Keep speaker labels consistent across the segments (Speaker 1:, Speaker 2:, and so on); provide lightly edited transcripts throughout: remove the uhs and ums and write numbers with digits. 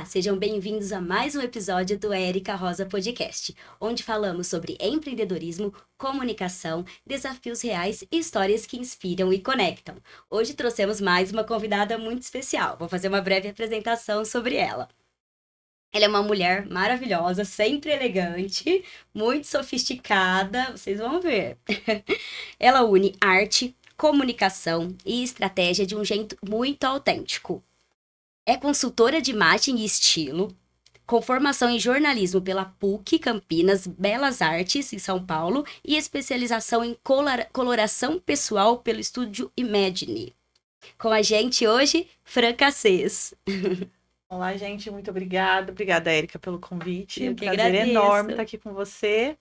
Speaker 1: sejam bem-vindos a mais um episódio do Érica Rosa Podcast, onde falamos sobre empreendedorismo, comunicação, desafios reais e histórias que inspiram e conectam. Hoje trouxemos mais uma convidada muito especial. Vou fazer uma breve apresentação sobre ela. Ela é uma mulher maravilhosa, sempre elegante, muito sofisticada, vocês vão ver. Ela une arte, comunicação e estratégia de um jeito muito autêntico. É consultora de imagem e estilo, com formação em jornalismo pela PUC Campinas, Belas Artes, em São Paulo, e especialização em coloração pessoal pelo estúdio Imagine. Com a gente hoje, Fran Cassez.
Speaker 2: Olá, gente, muito obrigada. Obrigada, Érica, pelo convite.
Speaker 1: Eu que
Speaker 2: Prazer
Speaker 1: agradeço.
Speaker 2: enorme estar aqui com você.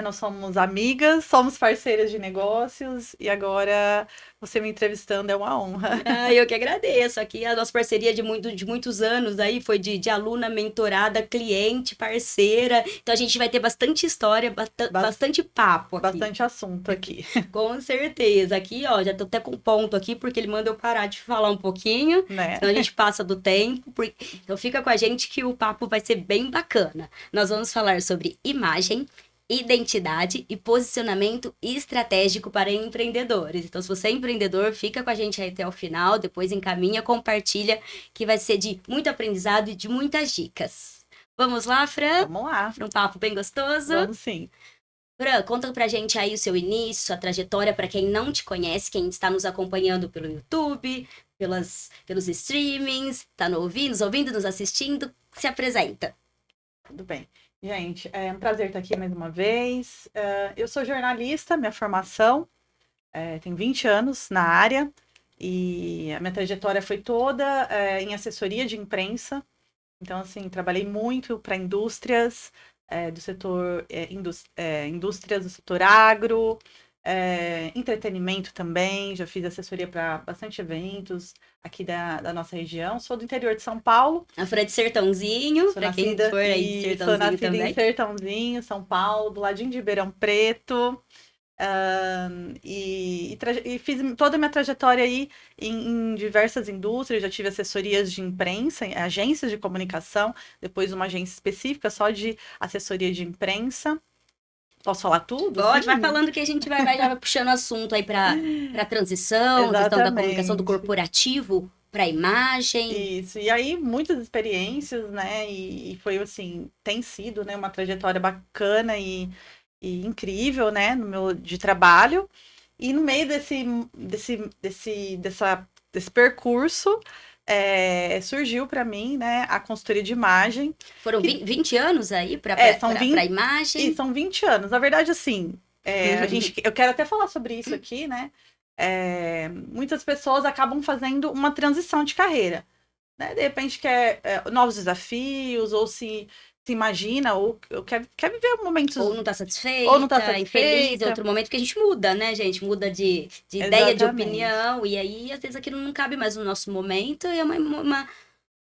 Speaker 2: Nós somos amigas, somos parceiras de negócios e agora você me entrevistando é uma honra.
Speaker 1: Eu que agradeço. Aqui a nossa parceria de muitos anos aí foi de aluna, mentorada, cliente, parceira. Então a gente vai ter bastante história, bastante papo aqui.
Speaker 2: Bastante assunto aqui.
Speaker 1: Com certeza. Aqui, ó, já tô até com ponto aqui, porque ele manda eu parar de falar um pouquinho. Senão a gente passa do tempo. Então fica com a gente que o papo vai ser bem bacana. Nós vamos falar sobre imagem, identidade e posicionamento estratégico para empreendedores. Então, se você é empreendedor, fica com a gente aí até o final, depois encaminha, compartilha, que vai ser de muito aprendizado e de muitas dicas. Vamos lá, Fran?
Speaker 2: Vamos lá.
Speaker 1: Para um papo bem gostoso?
Speaker 2: Vamos sim.
Speaker 1: Fran, conta pra gente aí o seu início, sua trajetória, para quem não te conhece, quem está nos acompanhando pelo YouTube, pelos streamings, tá nos ouvindo, nos assistindo, se apresenta.
Speaker 2: Tudo bem. Gente, é um prazer estar aqui mais uma vez. Eu sou jornalista, minha formação, tenho 20 anos na área e a minha trajetória foi toda em assessoria de imprensa. Então, assim, trabalhei muito para indústrias do setor, indústrias do setor agro, entretenimento também, já fiz assessoria para bastante eventos aqui da nossa região. Sou do interior de São Paulo.
Speaker 1: A Fran é de Sertãozinho, para quem for aí de Sertãozinho
Speaker 2: sou nascida
Speaker 1: também.
Speaker 2: em Sertãozinho, São Paulo, do ladinho de Ribeirão Preto. E fiz toda a minha trajetória aí em diversas indústrias, já tive assessorias de imprensa, agências de comunicação, depois uma agência específica só de assessoria de imprensa. Posso falar tudo?
Speaker 1: Pode,
Speaker 2: Sim.
Speaker 1: vai falando que a gente já vai puxando assunto aí para transição, questão da comunicação do corporativo para a imagem.
Speaker 2: Isso, e aí muitas experiências, né, e foi assim, tem sido, né, uma trajetória bacana e incrível, né, de trabalho, e no meio desse percurso, surgiu para mim, né, a consultoria de imagem.
Speaker 1: Foram 20 anos aí para a imagem?
Speaker 2: E são 20 anos. Na verdade, assim, eu quero até falar sobre isso aqui, né? Muitas pessoas acabam fazendo uma transição de carreira, né? De repente quer novos desafios, ou se imagina, ou quer viver momentos...
Speaker 1: Ou não está satisfeita, infeliz, é outro momento que a gente muda, né, gente? Muda de ideia, de opinião, e aí, às vezes, aquilo não cabe mais no nosso momento, e é uma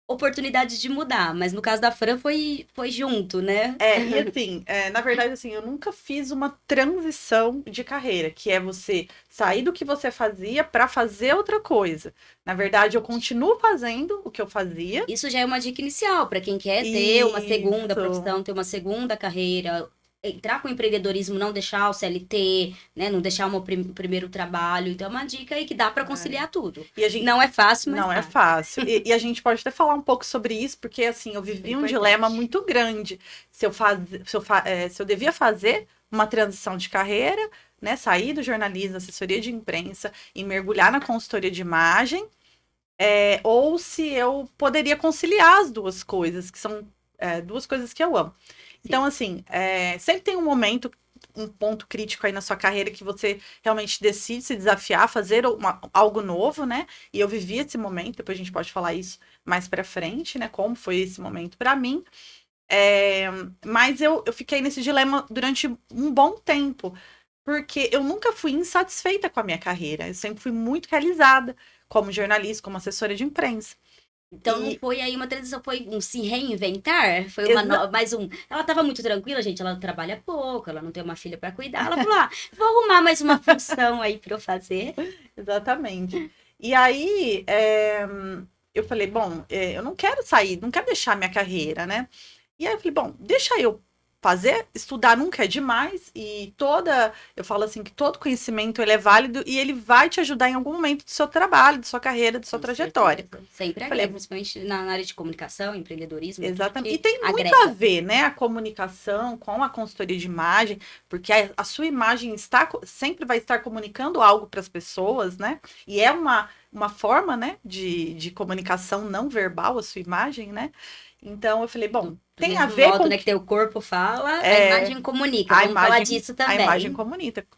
Speaker 1: oportunidade de mudar, mas no caso da Fran foi junto, né?
Speaker 2: E assim, na verdade, assim, eu nunca fiz uma transição de carreira, que é você sair do que você fazia para fazer outra coisa. Na verdade, eu continuo fazendo o que eu fazia.
Speaker 1: Isso já é uma dica inicial para quem quer ter uma segunda profissão, ter uma segunda carreira, entrar com o empreendedorismo, não deixar o CLT, né? Não deixar o primeiro trabalho. Então, é uma dica aí que dá para conciliar tudo. Não é fácil, mas
Speaker 2: não é fácil. E a gente pode até falar um pouco sobre isso, porque, assim, eu vivi um dilema muito grande. Se eu devia fazer uma transição de carreira, né? Sair do jornalismo, assessoria de imprensa e mergulhar na consultoria de imagem, ou se eu poderia conciliar as duas coisas, que são duas coisas que eu amo. Então, assim, sempre tem um ponto crítico aí na sua carreira que você realmente decide se desafiar, fazer algo novo, né? E eu vivi esse momento, depois a gente pode falar isso mais pra frente, né? Como foi esse momento pra mim. Mas eu fiquei nesse dilema durante um bom tempo, porque eu nunca fui insatisfeita com a minha carreira. Eu sempre fui muito realizada como jornalista, como assessora de imprensa.
Speaker 1: Então, não foi aí uma transição, foi um se reinventar? Foi mais um... Ela estava muito tranquila, gente, ela trabalha pouco, ela não tem uma filha para cuidar. Ela falou, vou arrumar mais uma função aí para eu fazer.
Speaker 2: Exatamente. E aí, eu falei, bom, eu não quero sair, não quero deixar minha carreira, né? E aí eu falei, bom, deixa eu fazer, estudar nunca é demais, e eu falo assim, que todo conhecimento ele é válido e ele vai te ajudar em algum momento do seu trabalho, da sua carreira, da sua
Speaker 1: Com
Speaker 2: trajetória.
Speaker 1: certeza. Sempre agrega,
Speaker 2: Falei,
Speaker 1: principalmente na área de comunicação, empreendedorismo, tudo
Speaker 2: exatamente. E
Speaker 1: que
Speaker 2: tem muito a
Speaker 1: agrega.
Speaker 2: ver, né, a comunicação com a consultoria de imagem, porque a sua imagem sempre vai estar comunicando algo para as pessoas, né? E é uma forma, né, de comunicação não verbal, a sua imagem, né? Então eu falei, bom,
Speaker 1: Do
Speaker 2: tem a
Speaker 1: mesmo
Speaker 2: ver
Speaker 1: modo,
Speaker 2: com
Speaker 1: né, que teu corpo fala, a
Speaker 2: é,
Speaker 1: imagem comunica. Vamos falar disso
Speaker 2: a imagem
Speaker 1: também.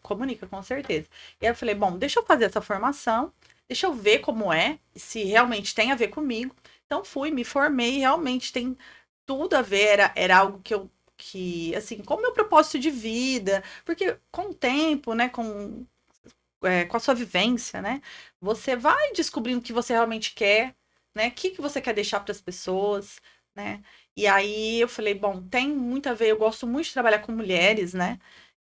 Speaker 2: comunica com certeza. E aí eu falei, bom, deixa eu fazer essa formação, deixa eu ver como é, se realmente tem a ver comigo. Então fui, me formei, e realmente tem tudo a ver, era algo assim, com o meu propósito de vida, porque com o tempo, né, com a sua vivência, né, você vai descobrindo o que você realmente quer, né, o que você quer deixar para as pessoas, né, e aí eu falei, bom, tem muito a ver, eu gosto muito de trabalhar com mulheres, né,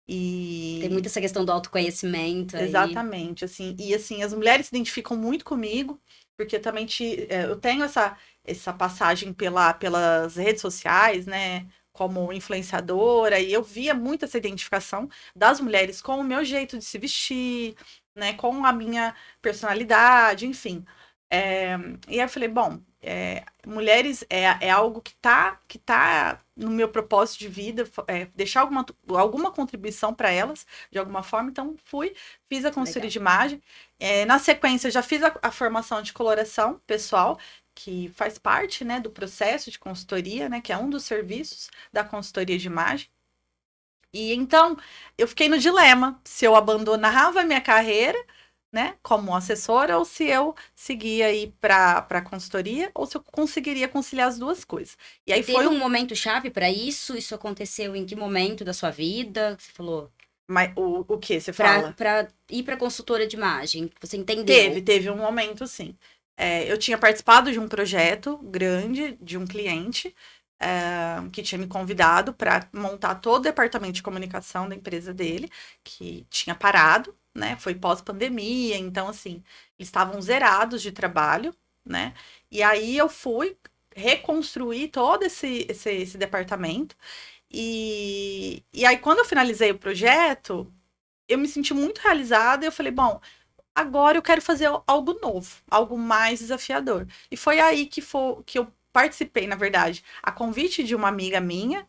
Speaker 1: Tem muito
Speaker 2: e
Speaker 1: essa questão do autoconhecimento aí.
Speaker 2: exatamente, assim, e assim, as mulheres se identificam muito comigo, porque também eu tenho essa passagem pelas redes sociais, né, como influenciadora, e eu via muito essa identificação das mulheres com o meu jeito de se vestir, né, com a minha personalidade, enfim. É, e aí eu falei, bom, mulheres é algo que tá no meu propósito de vida, deixar alguma contribuição para elas, de alguma forma, então fiz a consultoria
Speaker 1: Legal.
Speaker 2: de imagem. Na sequência, já fiz a formação de coloração pessoal, que faz parte, né, do processo de consultoria, né, que é um dos serviços da consultoria de imagem. E então, eu fiquei no dilema se eu abandonava a minha carreira, né, como assessora, ou se eu seguia aí para consultoria, ou se eu conseguiria conciliar as duas coisas. E
Speaker 1: E
Speaker 2: aí foi
Speaker 1: teve um momento chave para isso? Isso aconteceu em que momento da sua vida? Que você falou
Speaker 2: o que você
Speaker 1: para
Speaker 2: fala?
Speaker 1: ir para consultora de imagem, que você
Speaker 2: Teve,
Speaker 1: entendeu?
Speaker 2: teve um momento, sim. Eu tinha participado de um projeto grande de um cliente que tinha me convidado para montar todo o departamento de comunicação da empresa dele, que tinha parado, né? Foi pós-pandemia, então, assim, eles estavam zerados de trabalho, né? E aí eu fui reconstruir todo esse departamento. E aí, quando eu finalizei o projeto, eu me senti muito realizada e eu falei, bom, agora eu quero fazer algo novo, algo mais desafiador. E foi aí que eu participei, na verdade, a convite de uma amiga minha,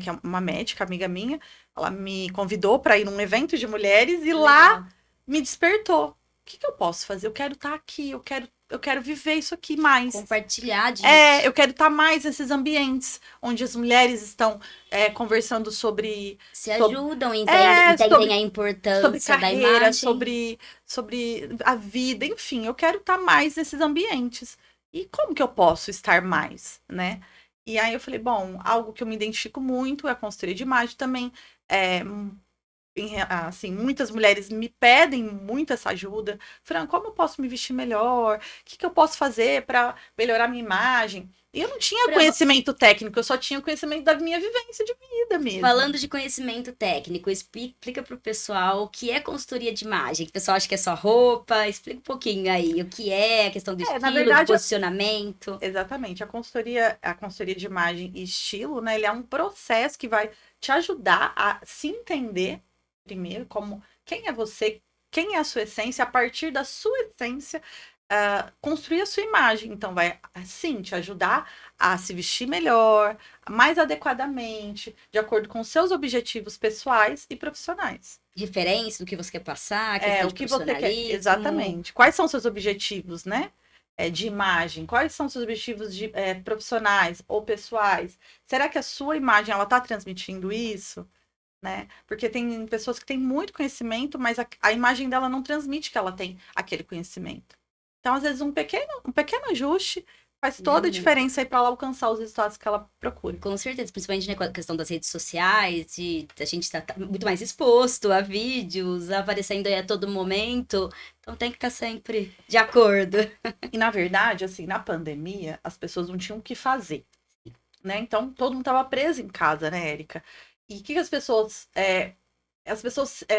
Speaker 2: que é uma médica, amiga minha, ela me convidou para ir num evento de mulheres e
Speaker 1: Que
Speaker 2: lá
Speaker 1: legal.
Speaker 2: me despertou. O que eu posso fazer? Eu quero estar aqui, eu quero viver isso aqui mais.
Speaker 1: Compartilhar disso.
Speaker 2: Eu quero estar mais nesses ambientes onde as mulheres estão conversando
Speaker 1: Se
Speaker 2: sobre,
Speaker 1: ajudam,
Speaker 2: é,
Speaker 1: entendem
Speaker 2: sobre
Speaker 1: a
Speaker 2: sobre
Speaker 1: importância da
Speaker 2: carreira,
Speaker 1: imagem.
Speaker 2: sobre a vida, enfim, eu quero estar mais nesses ambientes. E como que eu posso estar mais, né? E aí eu falei, bom, algo que eu me identifico muito é a consultoria de imagem também. É, assim, muitas mulheres me pedem muito essa ajuda. Fran, como eu posso me vestir melhor? O que eu posso fazer para melhorar minha imagem? E eu não tinha
Speaker 1: Pra-
Speaker 2: conhecimento técnico, eu só tinha conhecimento da minha vivência de vida mesmo.
Speaker 1: Falando de conhecimento técnico, explica para o pessoal o que é consultoria de imagem. Que o pessoal acha que é só roupa. Explica um pouquinho aí o que é, a questão do
Speaker 2: Na
Speaker 1: estilo, do
Speaker 2: verdade,
Speaker 1: posicionamento.
Speaker 2: exatamente. A consultoria de imagem e estilo, né? Ele é um processo que vai te ajudar a se entender primeiro como quem é você, quem é a sua essência, a partir da sua essência, construir a sua imagem. Então, vai, assim, te ajudar a se vestir melhor, mais adequadamente, de acordo com os seus objetivos pessoais e profissionais.
Speaker 1: Referência do que você quer passar, questão
Speaker 2: O
Speaker 1: de
Speaker 2: que você quer,
Speaker 1: profissionalismo.
Speaker 2: exatamente. Quais são seus objetivos, né? De imagem? Quais são seus objetivos profissionais ou pessoais? Será que a sua imagem ela está transmitindo isso? Né? Porque tem pessoas que têm muito conhecimento, mas a imagem dela não transmite que ela tem aquele conhecimento. Então, às vezes, um pequeno ajuste faz
Speaker 1: Já
Speaker 2: toda a
Speaker 1: muda.
Speaker 2: diferença aí para ela alcançar os resultados que ela procura.
Speaker 1: Com certeza, principalmente né, com a questão das redes sociais, de a gente estar muito mais exposto a vídeos, aparecendo aí a todo momento. Então tem que estar sempre de acordo.
Speaker 2: E, na verdade, assim, na pandemia, as pessoas não tinham o que fazer, né? Então, todo mundo estava preso em casa, né, Érica? E o que as pessoas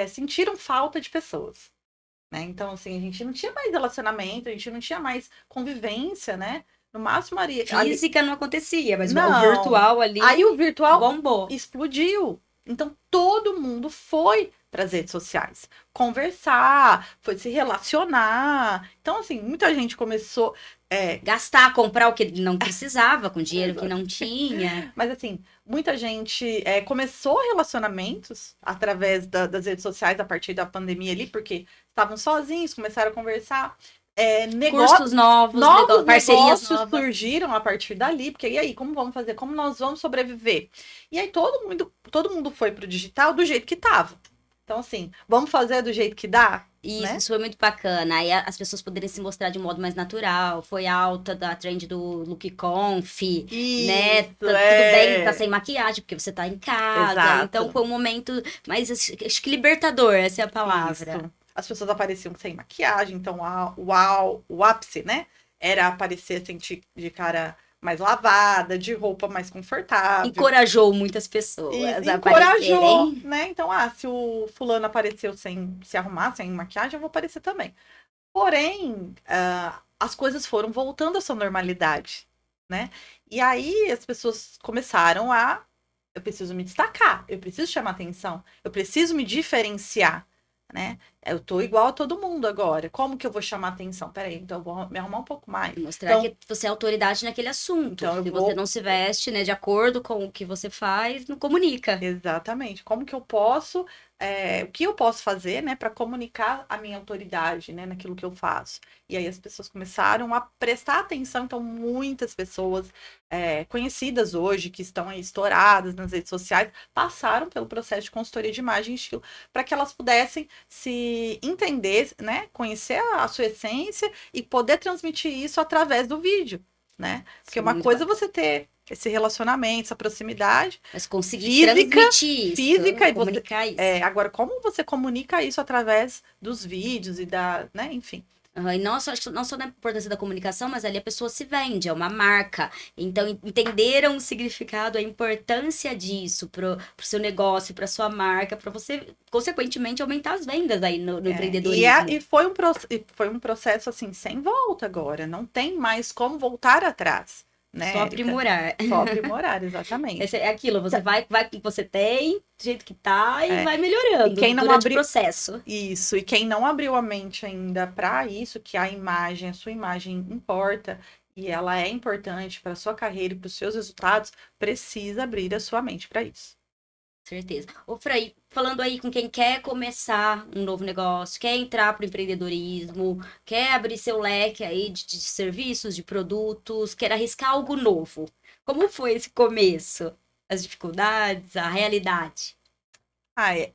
Speaker 2: sentiram falta de pessoas. né? Então, assim, a gente não tinha mais relacionamento, a gente não tinha mais convivência, né? No máximo,
Speaker 1: Física não acontecia, mas o
Speaker 2: não.
Speaker 1: virtual ali
Speaker 2: Aí o virtual
Speaker 1: bombou.
Speaker 2: explodiu. Então, todo mundo foi para as redes sociais conversar, foi se relacionar. Então, assim, muita gente começou.
Speaker 1: Gastar, comprar o que não precisava, com dinheiro que não tinha.
Speaker 2: Mas, assim, muita gente começou relacionamentos através das redes sociais a partir da pandemia ali, porque estavam sozinhos, começaram a conversar.
Speaker 1: Cursos novos, parcerias
Speaker 2: negócios
Speaker 1: novas.
Speaker 2: surgiram a partir dali, porque e aí, como vamos fazer? Como nós vamos sobreviver? E aí todo mundo foi pro digital do jeito que estava. Então, assim, vamos fazer do jeito que dá?
Speaker 1: Isso,
Speaker 2: né?
Speaker 1: isso foi muito bacana. Aí as pessoas poderem se mostrar de um modo mais natural. Foi alta da trend do look conf, né?
Speaker 2: Isso,
Speaker 1: Tudo bem, tá sem maquiagem, porque você tá em casa.
Speaker 2: Exato.
Speaker 1: Então foi um momento mais, acho que libertador, essa é a palavra.
Speaker 2: Isso. As pessoas apareciam sem maquiagem, então o ápice, né? Era aparecer assim, de cara mais lavada, de roupa mais confortável.
Speaker 1: Encorajou muitas pessoas a
Speaker 2: encorajou,
Speaker 1: aparecerem.
Speaker 2: né? Então, se o fulano apareceu sem se arrumar, sem maquiagem, eu vou aparecer também. Porém, as coisas foram voltando à sua normalidade, né? E aí as pessoas começaram eu preciso me destacar, eu preciso chamar atenção, eu preciso me diferenciar, né? Eu tô igual a todo mundo agora. Como que eu vou chamar atenção? Peraí, então eu vou me arrumar um pouco mais.
Speaker 1: Mostrar que você é autoridade naquele assunto.
Speaker 2: Então
Speaker 1: se você não se veste, né, de acordo com o que você faz, não comunica.
Speaker 2: Exatamente. Como que eu posso, o que eu posso fazer, né, para comunicar a minha autoridade, né, naquilo que eu faço. E aí as pessoas começaram a prestar atenção. Então, muitas pessoas conhecidas hoje, que estão aí estouradas nas redes sociais, passaram pelo processo de consultoria de imagem e estilo para que elas pudessem se entender, né, conhecer a sua essência e poder transmitir isso através do vídeo, né? Porque uma coisa é você ter esse relacionamento, essa proximidade,
Speaker 1: mas conseguir transmitir isso,
Speaker 2: física e
Speaker 1: comunicar isso.
Speaker 2: Agora, como você comunica isso através dos vídeos e né, enfim.
Speaker 1: E não só na importância da comunicação, mas ali a pessoa se vende, é uma marca. Então, entenderam o significado, a importância disso pro seu negócio, pra sua marca, para você, consequentemente, aumentar as vendas aí no empreendedorismo.
Speaker 2: E foi um processo, assim, sem volta agora. Não tem mais como voltar atrás. Né,
Speaker 1: só aprimorar.
Speaker 2: Só aprimorar, exatamente.
Speaker 1: É aquilo, você vai com o que você tem, do jeito que tá, e vai melhorando durante o processo.
Speaker 2: Isso, e quem não abriu a mente ainda para isso, que a sua imagem importa, e ela é importante para sua carreira e para os seus resultados, precisa abrir a sua mente para isso.
Speaker 1: Certeza. Ô, Frei, falando aí com quem quer começar um novo negócio, quer entrar para o empreendedorismo, quer abrir seu leque aí de serviços, de produtos, quer arriscar algo novo. Como foi esse começo? As dificuldades, a realidade?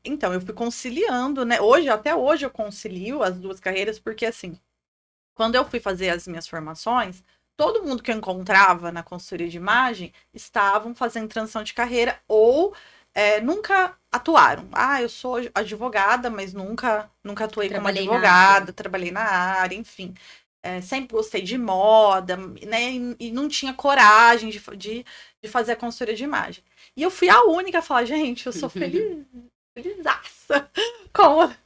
Speaker 2: Então, eu fui conciliando, né? Até hoje eu concilio as duas carreiras, porque assim, quando eu fui fazer as minhas formações, todo mundo que eu encontrava na consultoria de imagem estavam fazendo transição de carreira ou nunca atuaram. Eu sou advogada, mas nunca atuei como advogada, trabalhei na área, enfim. Sempre gostei de moda, né? E não tinha coragem de fazer a consultoria de imagem. E eu fui a única a falar, gente, eu sou felizaça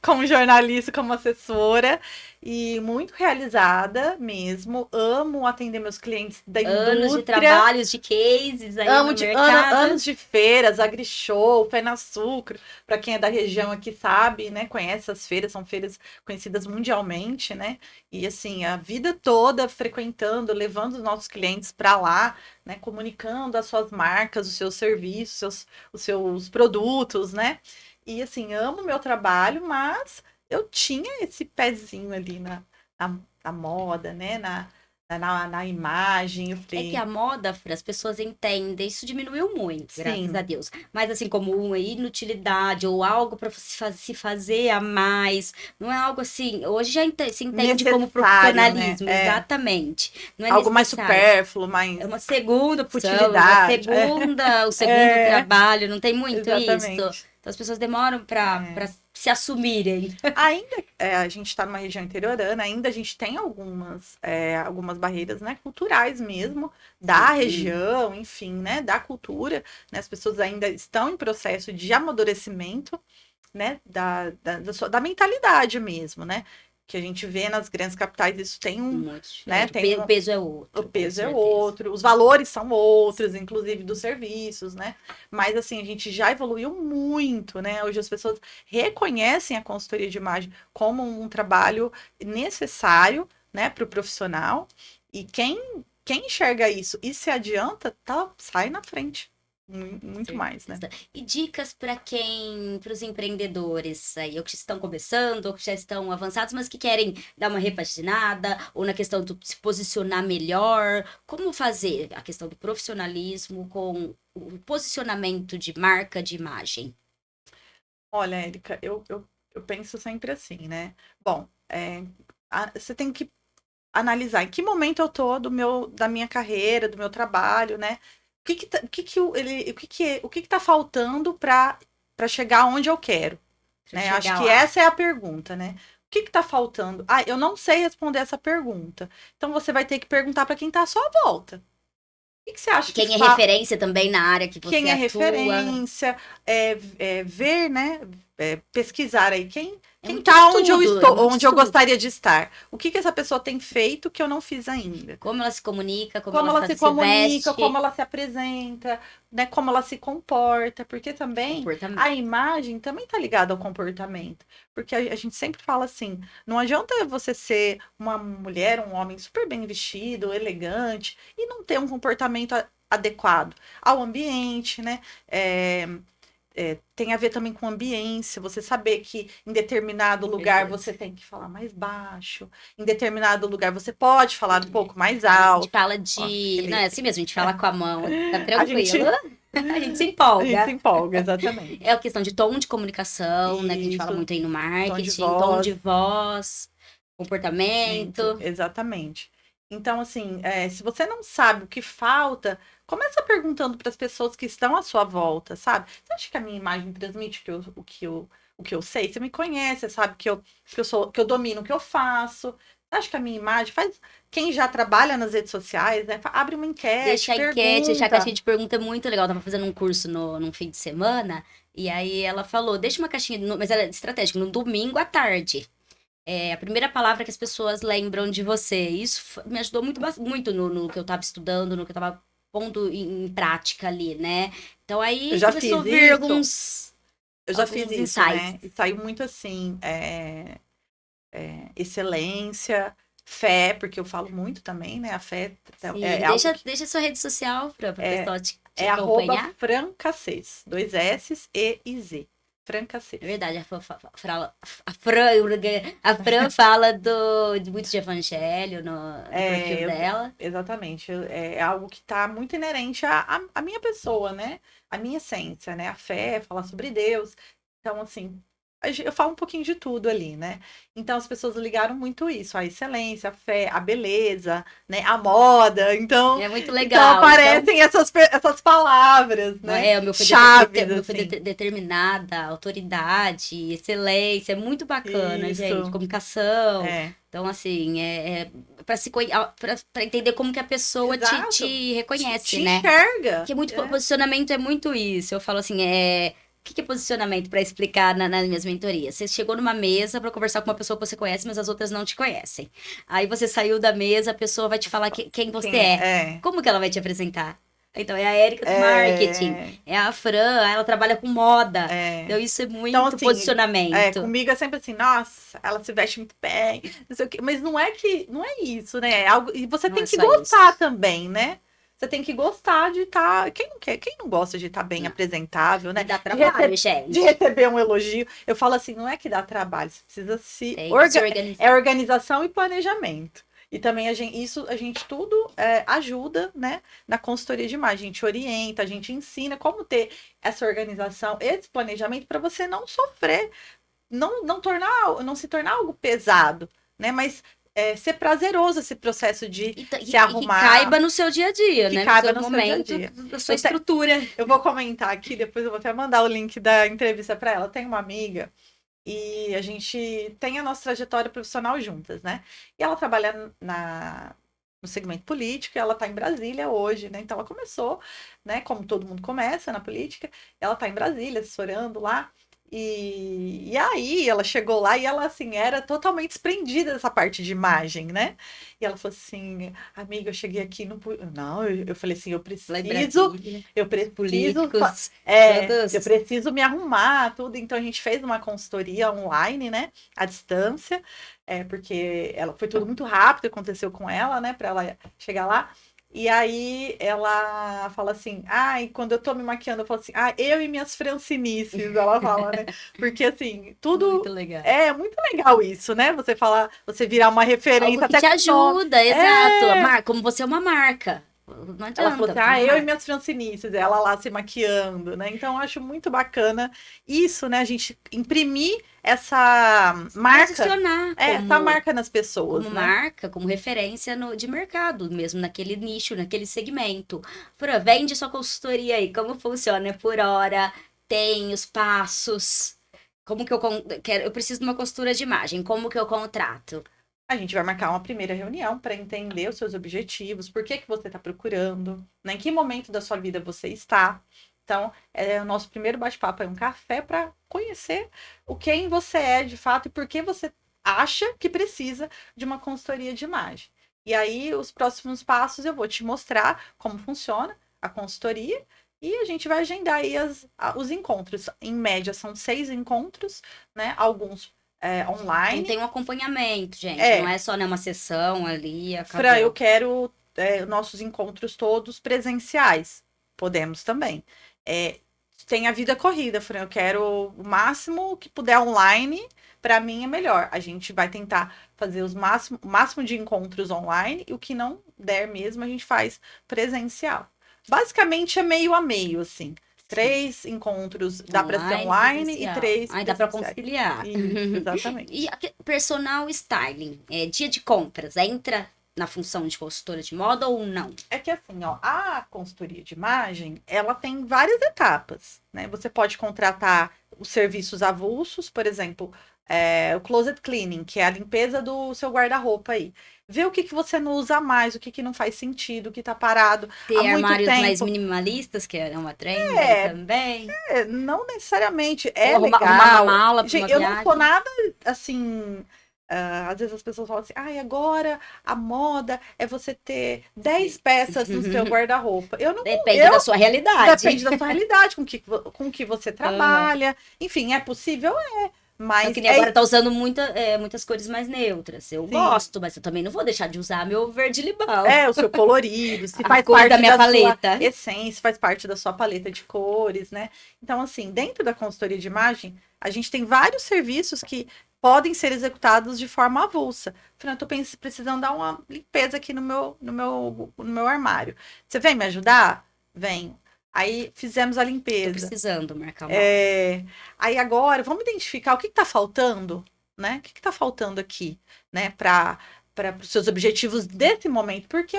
Speaker 2: como jornalista, como assessora, e muito realizada mesmo. Amo atender meus clientes da indústria.
Speaker 1: Anos de trabalhos, de cases aí no mercado.
Speaker 2: Anos de feiras, AgriShow, Pé na Açúcar. Para quem é da região aqui sabe, né? Conhece as feiras, são feiras conhecidas mundialmente, né? E assim, a vida toda frequentando, levando os nossos clientes para lá, né? Comunicando as suas marcas, os seus serviços, os seus produtos, né? E assim, amo o meu trabalho, mas eu tinha esse pezinho ali na moda, né? Na imagem. Eu falei...
Speaker 1: É que a moda, as pessoas entendem, isso diminuiu muito, graças a Deus. Mas assim, como uma inutilidade ou algo para se fazer a mais, não é algo assim, hoje já se entende como profissionalismo, né? Exatamente. Não é
Speaker 2: algo mais supérfluo, mais...
Speaker 1: É uma segunda
Speaker 2: utilidade,
Speaker 1: o segundo trabalho, não tem muito
Speaker 2: Exatamente.
Speaker 1: isso. Então as pessoas demoram para se assumirem.
Speaker 2: Ainda a gente está numa região interiorana, ainda a gente tem algumas barreiras, né, culturais mesmo, da região, enfim, né, da cultura, né, as pessoas ainda estão em processo de amadurecimento, né, da mentalidade mesmo, né, que a gente vê nas grandes capitais, isso tem
Speaker 1: Muito
Speaker 2: né,
Speaker 1: diferente. O peso é outro.
Speaker 2: O peso é
Speaker 1: certeza.
Speaker 2: outro, os valores são outros, inclusive dos serviços, né? Mas assim, a gente já evoluiu muito, né? Hoje as pessoas reconhecem a consultoria de imagem como um trabalho necessário, né, para o profissional. E quem enxerga isso e se adianta, sai na frente. Muito mais, né?
Speaker 1: E dicas para para os empreendedores aí, ou que estão começando, ou que já estão avançados, mas que querem dar uma repaginada, ou na questão de se posicionar melhor. Como fazer a questão do profissionalismo com o posicionamento de marca, de imagem?
Speaker 2: Olha, Érica, eu penso sempre assim, né? Bom, você tem que analisar em que momento eu tô da minha carreira, do meu trabalho, né? O que tá faltando para chegar onde eu quero, né? Acho que essa é a pergunta, né? O que tá faltando? Ah, eu não sei responder essa pergunta. Então você vai ter que perguntar para quem tá à sua volta. O que você acha
Speaker 1: Quem
Speaker 2: que
Speaker 1: é referência também na área que você
Speaker 2: quem é
Speaker 1: atua?
Speaker 2: referência, ver, né? Pesquisar aí quem
Speaker 1: muito
Speaker 2: tá onde eu
Speaker 1: estudo,
Speaker 2: estou, onde eu
Speaker 1: estudo.
Speaker 2: gostaria de estar. O que essa pessoa tem feito que eu não fiz ainda?
Speaker 1: Como ela se comunica, como
Speaker 2: Ela se comunica,
Speaker 1: veste.
Speaker 2: como ela se apresenta, né? Como ela se comporta, porque também a imagem também tá ligada ao comportamento. Porque a gente sempre fala assim, não adianta você ser uma mulher, um homem super bem vestido, elegante, e não ter um comportamento adequado ao ambiente, né? Tem a ver também com ambiência, você saber que em determinado lugar você tem que falar mais baixo, em determinado lugar você pode falar um pouco mais alto.
Speaker 1: A gente fala de. Não, é assim mesmo, a gente fala com a mão, tá tranquilo. A gente se
Speaker 2: A
Speaker 1: empolga.
Speaker 2: gente se empolga, exatamente.
Speaker 1: É a questão de tom de comunicação, né? Que a gente fala muito aí no marketing, tom de voz, comportamento.
Speaker 2: Exatamente. Então, assim, se você não sabe o que falta, começa perguntando para as pessoas que estão à sua volta, sabe? Você acha que a minha imagem transmite o que eu sei? Você me conhece, sabe que eu domino o que eu faço. Você acha que a minha imagem faz. Quem já trabalha nas redes sociais, né? Abre uma enquete.
Speaker 1: Deixa a enquete, deixa a caixinha de pergunta é muito legal. Eu tava fazendo um curso num fim de semana, e aí ela falou: deixa uma caixinha, mas era estratégico, no domingo à tarde. É a primeira palavra que as pessoas lembram de você. Isso me ajudou muito no que eu estava estudando, no que eu estava pondo em prática ali, né? Então aí começou a vir alguns.
Speaker 2: Eu já fiz isso, né? E saiu muito assim, excelência, fé, porque eu falo muito também, né? A fé
Speaker 1: deixa a sua rede social para o pessoal te
Speaker 2: acompanhar. @francacês, 2 S, E e Z. Francacês.
Speaker 1: É verdade, a Fran fala muito de evangelho no perfil dela.
Speaker 2: Exatamente. É algo que está muito inerente à minha pessoa, né? A minha essência, né? A fé, falar sobre Deus. Então, assim, eu falo um pouquinho de tudo ali, né? Então as pessoas ligaram muito isso, a excelência, a fé, a beleza, né? A moda. Então,
Speaker 1: é muito legal.
Speaker 2: Então aparecem essas palavras, né?
Speaker 1: O meu foi
Speaker 2: chaves,
Speaker 1: meu foi determinada, autoridade, excelência, é muito bacana, gente, comunicação. Então, assim, para entender como que a pessoa te reconhece,
Speaker 2: te
Speaker 1: né?
Speaker 2: enxerga.
Speaker 1: Que posicionamento é muito isso. Eu falo assim, o que é posicionamento para explicar nas minhas mentorias? Você chegou numa mesa para conversar com uma pessoa que você conhece, mas as outras não te conhecem. Aí você saiu da mesa, a pessoa vai te falar quem você é. Como que ela vai te apresentar? Então, é a Érica do marketing, é a Fran, ela trabalha com moda. Então, isso é muito assim, posicionamento.
Speaker 2: Comigo é sempre assim, nossa, ela se veste muito bem, não sei o quê. Mas não é isso, né? E você tem que gostar também, né? Você tem que gostar de estar. Quem não gosta de estar bem apresentável, né?
Speaker 1: Dá trabalho, gente.
Speaker 2: De receber um elogio. Eu falo assim, não é que dá trabalho, você precisa se organizar. É organização e planejamento. E também a gente tudo ajuda, né? Na consultoria de imagem. A gente orienta, a gente ensina como ter essa organização, esse planejamento para você não sofrer, não se tornar algo pesado, né? Mas ser prazeroso esse processo de se arrumar.
Speaker 1: Que caiba no seu dia a dia,
Speaker 2: que
Speaker 1: né?
Speaker 2: Caiba no momento seu dia a dia.
Speaker 1: Da sua estrutura.
Speaker 2: Eu vou comentar aqui, depois eu vou até mandar o link da entrevista para ela. Tem uma amiga e a gente tem a nossa trajetória profissional juntas, né? E ela trabalha no segmento político, e ela está em Brasília hoje, né? Então ela começou, né? Como todo mundo começa na política, ela está em Brasília, assessorando lá. E aí ela chegou lá e ela, assim, era totalmente desprendida dessa parte de imagem, né? E ela falou assim, amiga, eu cheguei aqui, não... Não, eu falei assim,
Speaker 1: Lá em Brasília,
Speaker 2: eu
Speaker 1: os
Speaker 2: preciso,
Speaker 1: políticos,
Speaker 2: eu
Speaker 1: todos.
Speaker 2: preciso me arrumar, tudo. Então a gente fez uma consultoria online, né? À distância, porque ela foi tudo muito rápido, aconteceu com ela, né? Para ela chegar lá. E aí ela fala assim, e quando eu tô me maquiando, eu falo assim, eu e minhas francinices, ela fala, né? Porque assim,
Speaker 1: Muito
Speaker 2: tudo
Speaker 1: legal.
Speaker 2: é muito legal isso, né? Você falar, você virar uma
Speaker 1: Algo
Speaker 2: referência
Speaker 1: que
Speaker 2: até
Speaker 1: te
Speaker 2: com o nome.
Speaker 1: ajuda, exato. Como você é uma marca. Não
Speaker 2: Ela falou
Speaker 1: adianta,
Speaker 2: assim,
Speaker 1: você é uma
Speaker 2: eu e
Speaker 1: marca.
Speaker 2: minhas francinices, ela lá se maquiando, né? Então, eu acho muito bacana isso, né? A gente imprimir
Speaker 1: Posicionar
Speaker 2: essa marca nas pessoas,
Speaker 1: como
Speaker 2: né?
Speaker 1: marca, como referência de mercado, mesmo naquele nicho, naquele segmento. Fran, vende sua consultoria aí, como funciona? É por hora? Tem os passos? Como que quero? Eu preciso de uma costura de imagem, como que eu contrato?
Speaker 2: A gente vai marcar uma primeira reunião para entender os seus objetivos, por que que você está procurando, né? Em que momento da sua vida você está. Então, o nosso primeiro bate-papo é um café para conhecer o quem você é de fato e por que você acha que precisa de uma consultoria de imagem. E aí, os próximos passos eu vou te mostrar como funciona a consultoria e a gente vai agendar aí os encontros. Em média, são 6 encontros, né? Alguns
Speaker 1: Então
Speaker 2: online.
Speaker 1: tem um acompanhamento, gente. Não é só né, uma sessão ali,
Speaker 2: Fran, eu
Speaker 1: acabou.
Speaker 2: quero nossos encontros todos presenciais. Podemos também. É, tem a vida corrida, Fran. Eu quero o máximo que puder online. Para mim é melhor. A gente vai tentar fazer o máximo de encontros online e o que não der mesmo a gente faz presencial. Basicamente é meio a meio, assim.
Speaker 1: Sim.
Speaker 2: 3 encontros dá para ser
Speaker 1: Online,
Speaker 2: online e
Speaker 1: presencial.
Speaker 2: 3
Speaker 1: Aí dá para
Speaker 2: presenciais.
Speaker 1: conciliar.
Speaker 2: Isso,
Speaker 1: E
Speaker 2: exatamente.
Speaker 1: personal styling, dia de compras, entra na função de consultora de moda ou não?
Speaker 2: É que assim, ó, a consultoria de imagem, ela tem várias etapas, né? Você pode contratar os serviços avulsos, por exemplo, o closet cleaning, que é a limpeza do seu guarda-roupa aí. Ver o que que você não usa mais, o que que não faz sentido, o que tá parado há
Speaker 1: Ter
Speaker 2: muito
Speaker 1: armários mais
Speaker 2: tempo.
Speaker 1: minimalistas, que é uma trend aí
Speaker 2: É,
Speaker 1: também.
Speaker 2: não necessariamente
Speaker 1: Ou
Speaker 2: é
Speaker 1: arrumar uma
Speaker 2: legal.
Speaker 1: mala para uma
Speaker 2: Gente, eu não sou
Speaker 1: viagem.
Speaker 2: nada assim. Às vezes as pessoas falam assim, agora a moda é você ter 10 peças no seu guarda-roupa. Eu não,
Speaker 1: Depende da
Speaker 2: eu
Speaker 1: sua realidade.
Speaker 2: depende da sua realidade, com que você
Speaker 1: Aham.
Speaker 2: trabalha. Enfim, é possível,
Speaker 1: Então,
Speaker 2: mas
Speaker 1: que nem agora tá usando muitas cores mais neutras. Eu
Speaker 2: sim,
Speaker 1: gosto, mas eu também não vou deixar de usar meu verde-limão.
Speaker 2: o seu colorido, se
Speaker 1: A
Speaker 2: faz
Speaker 1: cor da
Speaker 2: parte
Speaker 1: minha
Speaker 2: da sua
Speaker 1: paleta.
Speaker 2: essência, faz parte da sua paleta de cores, né? Então, assim, dentro da consultoria de imagem, a gente tem vários serviços que podem ser executados de forma avulsa. Fran, eu tô precisando dar uma limpeza aqui no meu armário. Você vem me ajudar? Venho. Aí fizemos a
Speaker 1: Tô
Speaker 2: limpeza.
Speaker 1: precisando marcar uma hora.
Speaker 2: Aí agora, vamos identificar o que está faltando, né? O que está faltando aqui, né? Para os seus objetivos desse momento. Porque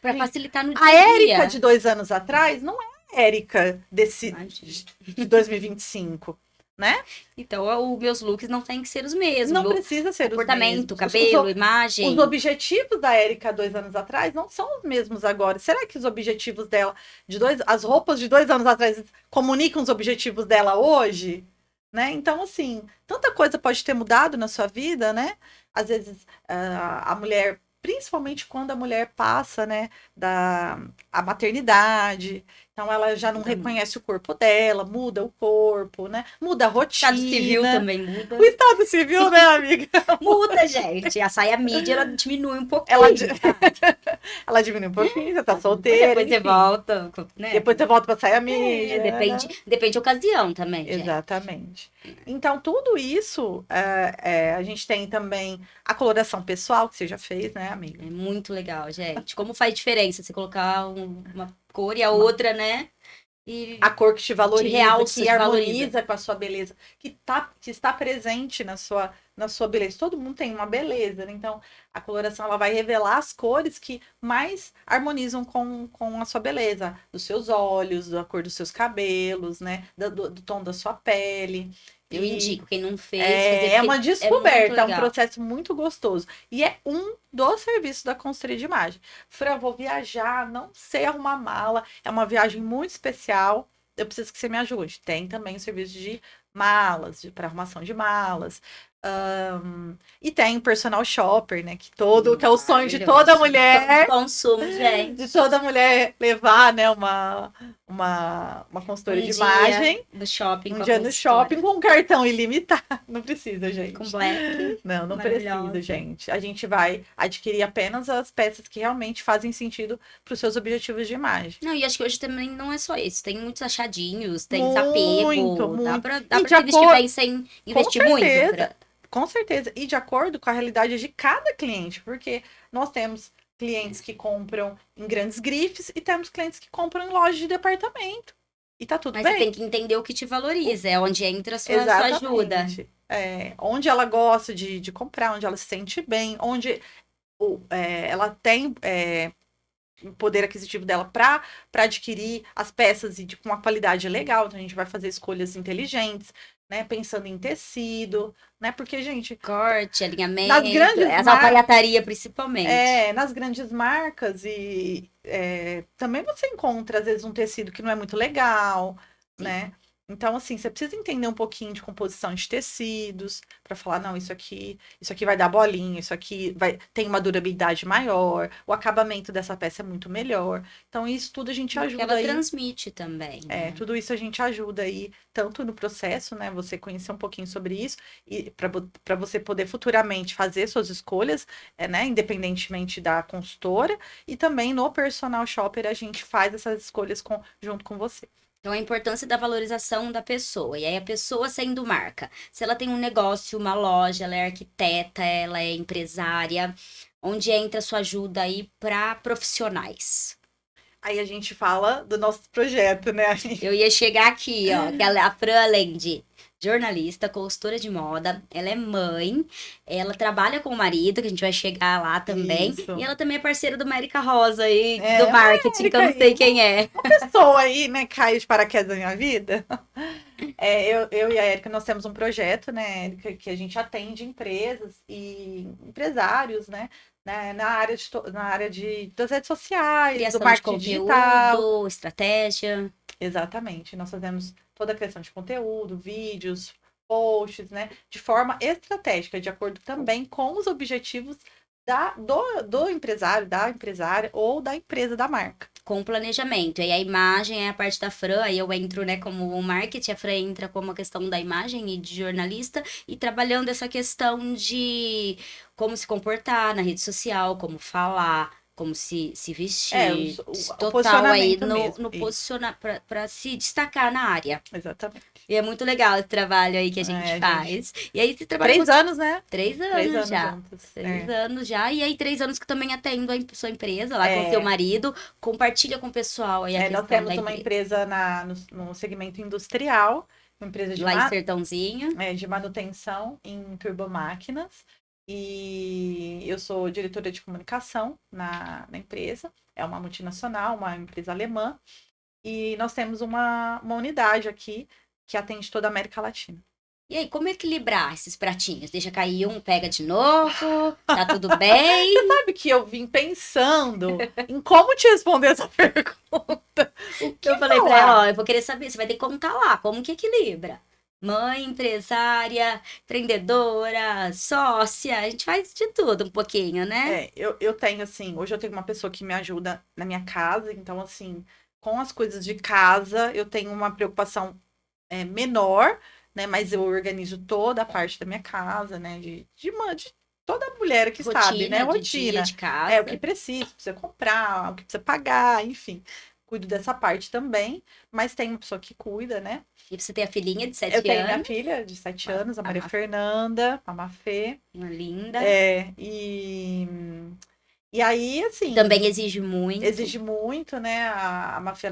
Speaker 1: Pra facilitar no dia
Speaker 2: a
Speaker 1: a
Speaker 2: Érica de
Speaker 1: dia.
Speaker 2: 2 anos atrás não é a Érica
Speaker 1: Imagina.
Speaker 2: de 2025, né?
Speaker 1: Então, os meus looks não têm que ser os mesmos.
Speaker 2: Não
Speaker 1: Meu
Speaker 2: precisa ser os
Speaker 1: comportamento,
Speaker 2: mesmos.
Speaker 1: cabelo,
Speaker 2: Os
Speaker 1: imagem.
Speaker 2: objetivos da Érica 2 anos atrás não são os mesmos agora. Será que os objetivos dela as roupas de 2 anos atrás comunicam os objetivos dela hoje? Né? Então, assim, tanta coisa pode ter mudado na sua vida, né? Às vezes a mulher, principalmente quando a mulher passa, né, a maternidade, então ela já não reconhece o corpo dela, muda o corpo, né? Muda a
Speaker 1: O estado civil
Speaker 2: rotina.
Speaker 1: também
Speaker 2: O
Speaker 1: muda.
Speaker 2: estado civil, né, amiga?
Speaker 1: Muda, gente. A saia mídia, ela diminui um
Speaker 2: Ela,
Speaker 1: pouquinho, sabe?
Speaker 2: ela diminui um pouquinho, você tá
Speaker 1: Mas
Speaker 2: solteira,
Speaker 1: depois você
Speaker 2: enfim.
Speaker 1: volta, né?
Speaker 2: Depois você volta pra saia mídia,
Speaker 1: Depende,
Speaker 2: né?
Speaker 1: depende da ocasião também, gente.
Speaker 2: Exatamente. Então, tudo isso, a gente tem também a coloração pessoal, que você já fez, né, amiga?
Speaker 1: É muito legal, gente. Como faz diferença você colocar uma cor e a outra, né?
Speaker 2: A
Speaker 1: E
Speaker 2: cor que te
Speaker 1: te
Speaker 2: valoriza,
Speaker 1: realça,
Speaker 2: que
Speaker 1: te valoriza.
Speaker 2: harmoniza com a sua beleza, que está presente na sua beleza. Todo mundo tem uma beleza, né? Então, a coloração ela vai revelar as cores que mais harmonizam com a sua beleza, dos seus olhos, da cor dos seus cabelos, né? Do tom da sua pele.
Speaker 1: Eu
Speaker 2: E
Speaker 1: indico, quem não fez, fazer,
Speaker 2: é uma
Speaker 1: porque é muito
Speaker 2: descoberta, é um
Speaker 1: legal.
Speaker 2: processo muito gostoso. E é um dos serviços da consultoria de imagem. Fran, vou viajar, não sei arrumar mala, é uma viagem muito especial. Eu preciso que você me ajude. Tem também o serviço de malas, para arrumação de malas. E tem o personal shopper, né? Que é o sonho de toda mulher.
Speaker 1: Consumo, gente.
Speaker 2: De toda mulher levar, né, uma consultora de imagem.
Speaker 1: No shopping
Speaker 2: Um dia no shopping com um cartão ilimitado. Não precisa, gente.
Speaker 1: Com black.
Speaker 2: Não precisa, gente. A gente vai adquirir apenas as peças que realmente fazem sentido para os seus objetivos de imagem.
Speaker 1: Não, e acho que hoje também não é só isso. Tem muitos achadinhos, tem
Speaker 2: Muito,
Speaker 1: desapego.
Speaker 2: muito.
Speaker 1: Dá pra se vestir bem sem investir muito.
Speaker 2: Com certeza. E de acordo com a realidade de cada cliente. Porque nós temos clientes que compram em grandes grifes e temos clientes que compram em lojas de departamento. E tá tudo bem.
Speaker 1: Mas você tem que entender o que te valoriza, é onde entra a sua ajuda.
Speaker 2: Onde ela gosta de comprar, onde ela se sente bem, onde ela tem o poder aquisitivo dela para adquirir as peças com uma qualidade legal. Então a gente vai fazer escolhas inteligentes, né? Pensando em tecido, né? Porque, gente...
Speaker 1: Corte, alinhamento,
Speaker 2: as
Speaker 1: alfaiataria principalmente.
Speaker 2: Nas grandes marcas também você encontra, às vezes, um tecido que não é muito legal, sim, né? Então, assim, você precisa entender um pouquinho de composição de tecidos para falar, não, isso aqui vai dar bolinha, isso aqui tem uma durabilidade maior, o acabamento dessa peça é muito melhor. Então, isso tudo a gente ajuda
Speaker 1: ela transmite também.
Speaker 2: Né? Tudo isso a gente ajuda aí, tanto no processo, né? Você conhecer um pouquinho sobre isso, e para você poder futuramente fazer suas escolhas, né? Independentemente da consultora, e também no personal shopper a gente faz essas escolhas junto com você.
Speaker 1: Então, a importância da valorização da pessoa. E aí, a pessoa sendo marca. Se ela tem um negócio, uma loja, ela é arquiteta, ela é empresária, onde entra a sua ajuda aí para profissionais?
Speaker 2: Aí a gente fala do nosso projeto, né?
Speaker 1: Eu ia chegar aqui, ó, que a Fran, além de jornalista, consultora de moda, ela é mãe, ela trabalha com o marido, que a gente vai chegar lá também,
Speaker 2: isso,
Speaker 1: e ela também é parceira do América Rosa aí, do marketing, que eu não sei quem é.
Speaker 2: Uma pessoa aí, né, caiu de paraquedas na minha vida. Eu e a Érica, nós temos um projeto, né, Érica, que a gente atende empresas e empresários, né, na área das redes sociais,
Speaker 1: criação
Speaker 2: do marketing
Speaker 1: de conteúdo,
Speaker 2: digital.
Speaker 1: Estratégia.
Speaker 2: Exatamente. Nós fazemos toda a criação de conteúdo, vídeos, posts, né? De forma estratégica, de acordo também com os objetivos do empresário, da empresária ou da empresa da marca.
Speaker 1: Com planejamento. E a imagem é a parte da Fran, aí eu entro, né, como o marketing, a Fran entra como a questão da imagem e de jornalista, e trabalhando essa questão de como se comportar na rede social, como falar, como se vestir.
Speaker 2: O total aí
Speaker 1: no posicionar, para se destacar na área.
Speaker 2: Exatamente.
Speaker 1: E é muito legal esse trabalho aí que a gente faz. E aí você trabalha
Speaker 2: 3 anos, né?
Speaker 1: 3 anos já.
Speaker 2: Juntos.
Speaker 1: 3 anos já. E aí 3 anos que também atendo a sua empresa lá com o seu marido. Compartilha com o pessoal aí a questão
Speaker 2: nós temos uma empresa no segmento industrial. Uma empresa de
Speaker 1: lá em Sertãozinho.
Speaker 2: De manutenção em turbomáquinas. E eu sou diretora de comunicação na empresa. É uma multinacional, uma empresa alemã. E nós temos uma unidade aqui que atende toda a América Latina.
Speaker 1: E aí, como equilibrar esses pratinhos? Deixa cair um, pega de novo, tá tudo bem?
Speaker 2: Você sabe que eu vim pensando em como te responder essa pergunta.
Speaker 1: Eu falei pra ela, ó, eu vou querer saber, você vai ter que contar lá, como que equilibra? Mãe, empresária, empreendedora, sócia, a gente faz de tudo um pouquinho, né?
Speaker 2: Eu tenho, assim, hoje eu tenho uma pessoa que me ajuda na minha casa, então, assim, com as coisas de casa, eu tenho uma preocupação menor, né? Mas eu organizo toda a parte da minha casa, né? De toda mulher que sabe, né? Rotina.
Speaker 1: De casa.
Speaker 2: O que precisa comprar, o que precisa pagar, enfim. Cuido dessa parte também, mas tem uma pessoa que cuida, né?
Speaker 1: E você tem a filhinha de 7 anos?
Speaker 2: Eu tenho minha filha de 7 anos, a Maria Fernanda, a Mafê.
Speaker 1: Uma linda.
Speaker 2: E aí, assim...
Speaker 1: Também exige muito.
Speaker 2: Exige muito, né? A Mafê,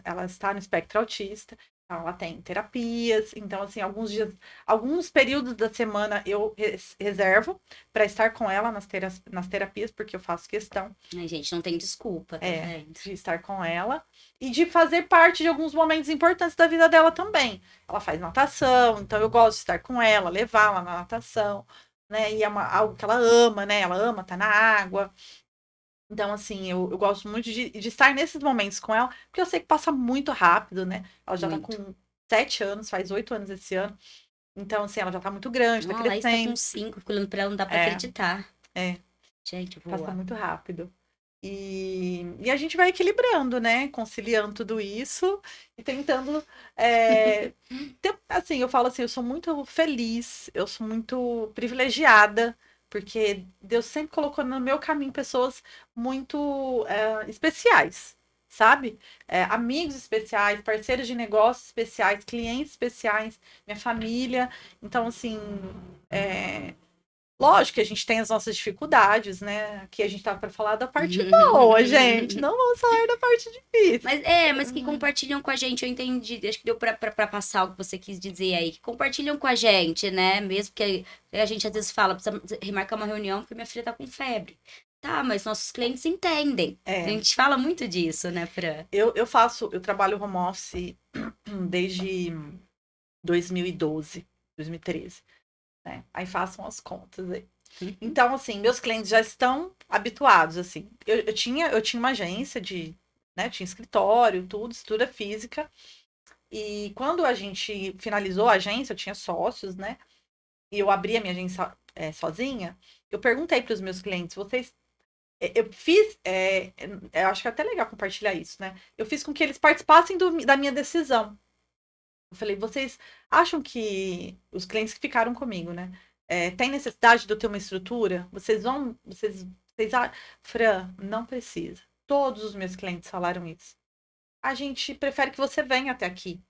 Speaker 2: ela está no espectro autista. Então, ela tem terapias. Então, assim, alguns períodos da semana eu reservo para estar com ela nas terapias, porque eu faço questão.
Speaker 1: Ai, gente, não tem desculpa.
Speaker 2: De estar com ela. E de fazer parte de alguns momentos importantes da vida dela também. Ela faz natação, então eu gosto de estar com ela, levá-la na natação, né? E é algo que ela ama, né? Ela ama estar na água. Então, assim, eu gosto muito de estar nesses momentos com ela, porque eu sei que passa muito rápido, né? Ela já tá com 7 anos, faz 8 anos esse ano. Então, assim, ela já tá muito grande, tá
Speaker 1: Não, a Laís tá com
Speaker 2: crescendo.
Speaker 1: 5, olhando pra ela, não dá pra
Speaker 2: É,
Speaker 1: acreditar.
Speaker 2: é,
Speaker 1: Gente,
Speaker 2: passa
Speaker 1: voa.
Speaker 2: muito rápido. E a gente vai equilibrando, né? Conciliando tudo isso e tentando. Assim, eu falo assim, eu sou muito feliz, eu sou muito privilegiada, porque Deus sempre colocou no meu caminho pessoas muito especiais, sabe? Amigos especiais, parceiros de negócios especiais, clientes especiais, minha família. Então, assim. é, Lógico que a gente tem as nossas dificuldades, né? Aqui a gente tá para falar da parte boa, gente. Não vamos falar da parte difícil.
Speaker 1: Mas que compartilham com a gente, eu entendi. Acho que deu pra passar o que você quis dizer aí. Que compartilham com a gente, né? Mesmo que a gente às vezes fala, precisa remarcar uma reunião porque minha filha tá com febre. Tá, mas nossos clientes entendem. A
Speaker 2: É,
Speaker 1: gente fala muito disso, né, Fran?
Speaker 2: eu trabalho home office desde 2012, 2013, né? Aí façam as contas aí. Então, assim, meus clientes já estão habituados, assim. Eu tinha uma agência né? Tinha escritório, tudo, estrutura física. E quando a gente finalizou a agência, eu tinha sócios, né? E eu abri a minha agência sozinha. Eu perguntei para os meus clientes, vocês eu fiz, eu acho que é até legal compartilhar isso, né? Eu fiz com que eles participassem da minha decisão. Eu falei, vocês acham que os clientes que ficaram comigo, né? Tem necessidade de eu ter uma estrutura? Fran, não precisa. Todos os meus clientes falaram isso. A gente prefere que você venha até aqui,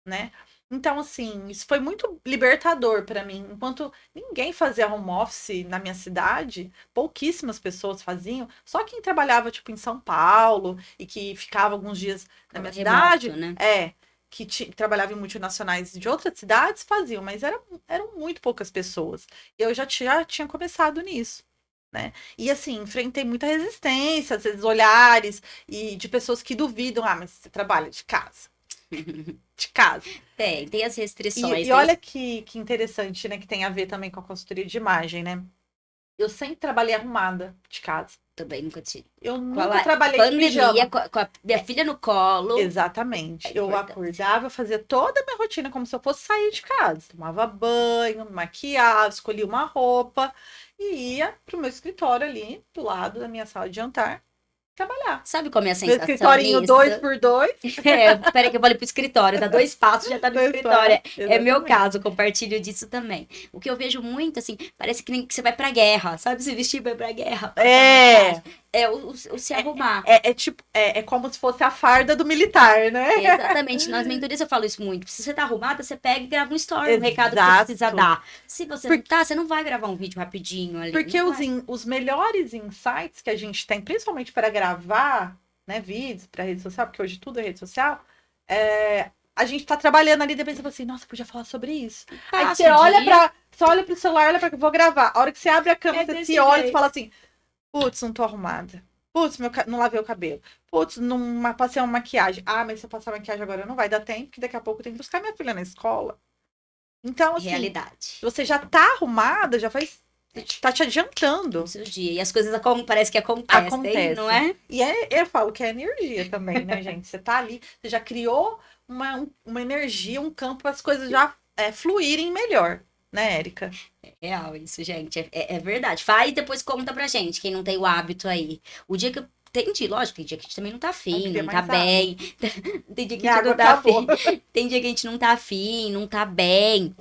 Speaker 2: né? Então, assim, isso foi muito libertador para mim. Enquanto ninguém fazia home office na minha cidade, pouquíssimas pessoas faziam. Só quem trabalhava, tipo, em São Paulo e que ficava alguns dias na minha
Speaker 1: Remoto,
Speaker 2: cidade,
Speaker 1: né?
Speaker 2: que trabalhava em multinacionais de outras cidades, faziam, mas eram muito poucas pessoas. Eu já tinha começado nisso. Né? E assim, enfrentei muita resistência, às vezes olhares e de pessoas que duvidam, mas você trabalha de casa. De casa.
Speaker 1: Tem as restrições,
Speaker 2: E
Speaker 1: tem
Speaker 2: olha que interessante, né? Que tem a ver também com a consultoria de imagem, né? Eu sempre trabalhei arrumada de casa.
Speaker 1: também nunca tive.
Speaker 2: Eu
Speaker 1: Com
Speaker 2: nunca
Speaker 1: a
Speaker 2: trabalhei de
Speaker 1: pandemia,
Speaker 2: pijama.
Speaker 1: com a minha filha no colo,
Speaker 2: Exatamente.
Speaker 1: é
Speaker 2: Eu
Speaker 1: importante.
Speaker 2: acordava, fazia toda a minha rotina como se eu fosse sair de casa. Tomava banho, me maquiava, escolhia uma roupa e ia pro meu escritório ali, do lado da minha sala de jantar, trabalhar.
Speaker 1: Sabe qual é a minha
Speaker 2: Meu
Speaker 1: sensação
Speaker 2: escritorinho
Speaker 1: nisso?
Speaker 2: 2x2,
Speaker 1: Peraí que eu vou ali pro escritório, dá 2 passos, já tá no
Speaker 2: dois
Speaker 1: escritório.
Speaker 2: para.
Speaker 1: É meu
Speaker 2: Exatamente.
Speaker 1: caso, compartilho disso também. O que eu vejo muito, assim, parece que nem que você vai pra guerra, sabe? Se vestir vai pra guerra, passar maquiagem.
Speaker 2: É,
Speaker 1: É o se arrumar.
Speaker 2: tipo, é como se fosse a farda do militar, né?
Speaker 1: Exatamente, nas mentorias eu falo isso muito. Se você tá arrumada, você pega e grava um story, um recado que você precisa
Speaker 2: Exato.
Speaker 1: dar. Se você não tá, você não vai gravar um vídeo rapidinho ali.
Speaker 2: Porque
Speaker 1: Não vai.
Speaker 2: os melhores insights que a gente tem, principalmente para gravar, né, vídeos para rede social, porque hoje tudo é rede social, a gente tá trabalhando ali e depois você fala assim, nossa, podia falar sobre isso. Aí
Speaker 1: Passa o dia,
Speaker 2: você olha pro celular, olha para que eu vou gravar. A hora que você abre a câmera,
Speaker 1: é
Speaker 2: você
Speaker 1: desse
Speaker 2: se olha e
Speaker 1: jeito.
Speaker 2: fala assim, putz, não tô arrumada. Putz, não lavei o cabelo. Putz, não passei uma maquiagem. Ah, mas se eu passar maquiagem agora não vai dar tempo, porque daqui a pouco eu tenho que buscar minha filha na escola. Então, assim,
Speaker 1: Realidade.
Speaker 2: você já tá arrumada, já faz. Tá te adiantando.
Speaker 1: No seu dia. E as coisas parece que acontecem, não
Speaker 2: Acontece.
Speaker 1: é?
Speaker 2: E eu falo que é energia também, né, gente? Você tá ali, você já criou uma energia, um campo para as coisas já fluírem melhor, né, Érica?
Speaker 1: É real isso, gente. É verdade. Faz e depois conta pra gente, quem não tem o hábito aí. O dia que eu. Tem dia, lógico, tem dia que a gente também não tá
Speaker 2: Eu
Speaker 1: afim,
Speaker 2: queria
Speaker 1: não tá
Speaker 2: mais água.
Speaker 1: bem. Tem dia que a
Speaker 2: Minha
Speaker 1: gente
Speaker 2: água
Speaker 1: não tá
Speaker 2: acabou.
Speaker 1: afim. Tem dia que a gente não tá afim, não tá bem.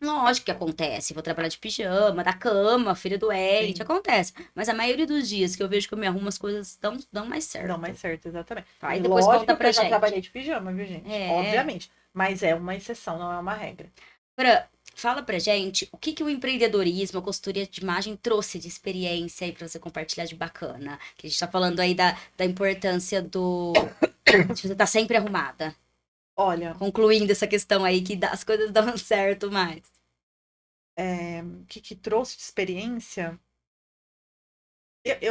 Speaker 1: Lógico que acontece. Vou trabalhar de pijama, da cama, filha do Elite,
Speaker 2: Sim,
Speaker 1: acontece. Mas a maioria dos dias que eu vejo que eu me arrumo, as coisas dão mais
Speaker 2: não,
Speaker 1: certo.
Speaker 2: mais certo, exatamente.
Speaker 1: Tá? E
Speaker 2: E
Speaker 1: depois conta
Speaker 2: lógico que
Speaker 1: pra
Speaker 2: eu já
Speaker 1: gente.
Speaker 2: trabalhei de pijama, viu, gente?
Speaker 1: É.
Speaker 2: Obviamente. Mas é uma exceção, não é uma regra.
Speaker 1: Fran, fala pra gente o que o empreendedorismo, a consultoria de imagem trouxe de experiência aí pra você compartilhar de bacana. Que a gente tá falando aí da importância de você estar sempre arrumada.
Speaker 2: Olha,
Speaker 1: Concluindo essa questão aí que as coisas dão certo mais.
Speaker 2: o que trouxe de experiência?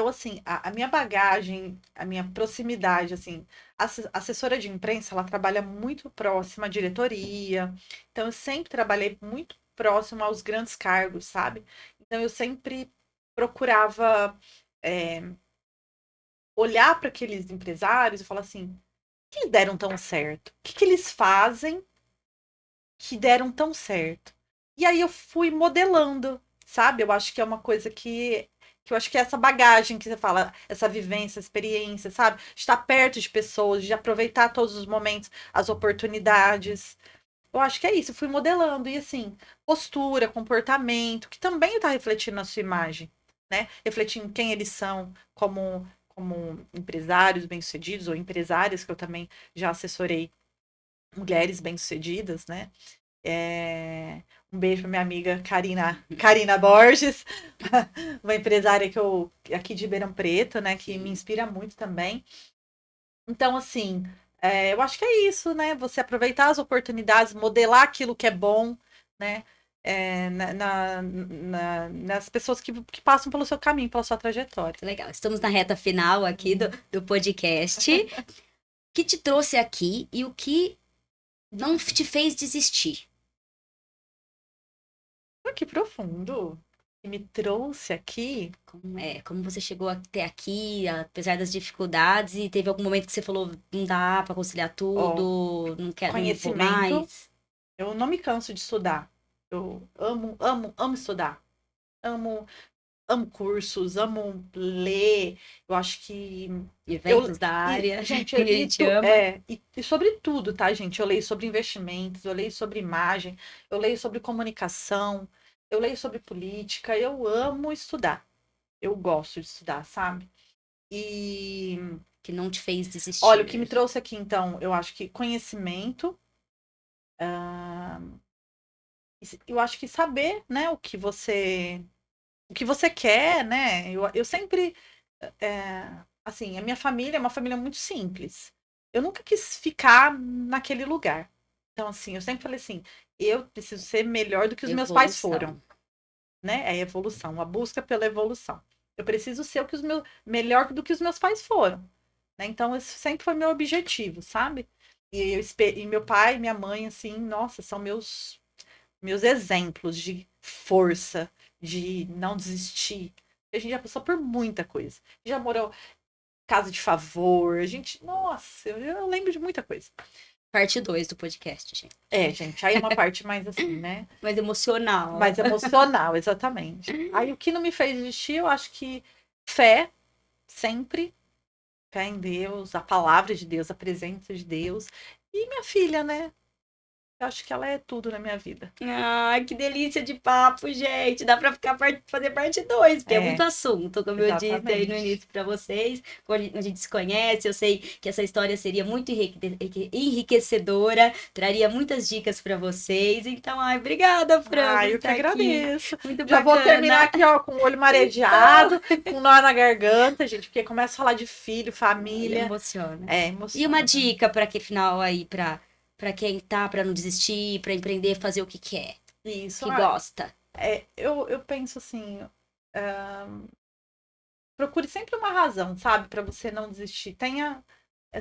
Speaker 2: Assim, a minha bagagem, a minha proximidade, assim, a assessora de imprensa, ela trabalha muito próxima à diretoria, então eu sempre trabalhei muito próximo aos grandes cargos, sabe? Então eu sempre procurava é, olhar para aqueles empresários e falar assim, o que eles deram tão certo? O que eles fazem que deram tão certo. E aí eu fui modelando, sabe? Eu acho que é uma coisa que eu acho que é essa bagagem que você fala, essa vivência, experiência, sabe? Estar perto de pessoas, de aproveitar todos os momentos, as oportunidades. Eu acho que é isso, eu fui modelando. E assim, postura, comportamento, que também está refletindo na sua imagem, né? Refletindo quem eles são como empresários bem-sucedidos, ou empresárias, que eu também já assessorei mulheres bem-sucedidas, né? Um beijo para minha amiga Karina Borges, uma empresária aqui de Ribeirão Preto, né, que me inspira muito também. Então, assim, eu acho que é isso, né? Você aproveitar as oportunidades, modelar aquilo que é bom, né? Nas pessoas que passam pelo seu caminho, pela sua trajetória.
Speaker 1: Legal, estamos na reta final aqui do podcast. O que te trouxe aqui e o que não te fez desistir?
Speaker 2: Que profundo. Que me trouxe aqui.
Speaker 1: Como você chegou até aqui, apesar das dificuldades, e teve algum momento que você falou, não dá para conciliar tudo, não quero, não vou
Speaker 2: Conhecimento.
Speaker 1: mais.
Speaker 2: Eu não me canso de estudar. Eu amo estudar. Amo cursos, amo ler. Eu acho que
Speaker 1: Eventos da área,
Speaker 2: gente,
Speaker 1: que a gente ama.
Speaker 2: e sobre tudo, tá, gente? Eu leio sobre investimentos, eu leio sobre imagem, eu leio sobre comunicação, eu leio sobre política. Eu amo estudar. Eu gosto de estudar, sabe? E
Speaker 1: Que não te fez desistir.
Speaker 2: olha, o que me trouxe aqui, então, eu acho que conhecimento. Eu acho que saber, né, o que você quer, né? Eu sempre, assim, a minha família é uma família muito simples. Eu nunca quis ficar naquele lugar. Então, assim, eu sempre falei assim, eu preciso ser melhor do que os meus pais foram, né? É a evolução, a busca pela evolução. Eu preciso ser melhor do que os meus pais foram, né? Então, esse sempre foi meu objetivo, sabe? E meu pai e minha mãe, assim, nossa, são meus exemplos de força, de não desistir. A gente já passou por muita coisa. Já morou em casa de favor. A gente, nossa, eu lembro de muita coisa.
Speaker 1: Parte 2 do podcast, gente.
Speaker 2: Gente, aí é uma parte mais assim, né?
Speaker 1: Mais emocional.
Speaker 2: Mais emocional, exatamente. Aí o que não me fez desistir, eu acho que fé, sempre. Fé em Deus, a palavra de Deus, a presença de Deus. E minha filha, né? Eu acho que ela é tudo na minha vida.
Speaker 1: Ai, que delícia de papo, gente. Dá pra fazer parte 2, porque é muito assunto, como eu disse aí no início pra vocês. Quando a gente se conhece, eu sei que essa história seria muito enriquecedora, traria muitas dicas pra vocês. Então, obrigada, Fran.
Speaker 2: Eu que agradeço.
Speaker 1: Muito
Speaker 2: Já
Speaker 1: bacana.
Speaker 2: vou terminar aqui, ó, com o olho marejado, com nó na garganta, gente, porque começa a falar de filho, família.
Speaker 1: Emociona.
Speaker 2: Emociona.
Speaker 1: E uma dica para que final aí, para quem tá, para não desistir, para empreender, fazer o que quer.
Speaker 2: Isso.
Speaker 1: Que gosta.
Speaker 2: Eu penso assim, procure sempre uma razão, sabe, para você não desistir. Tenha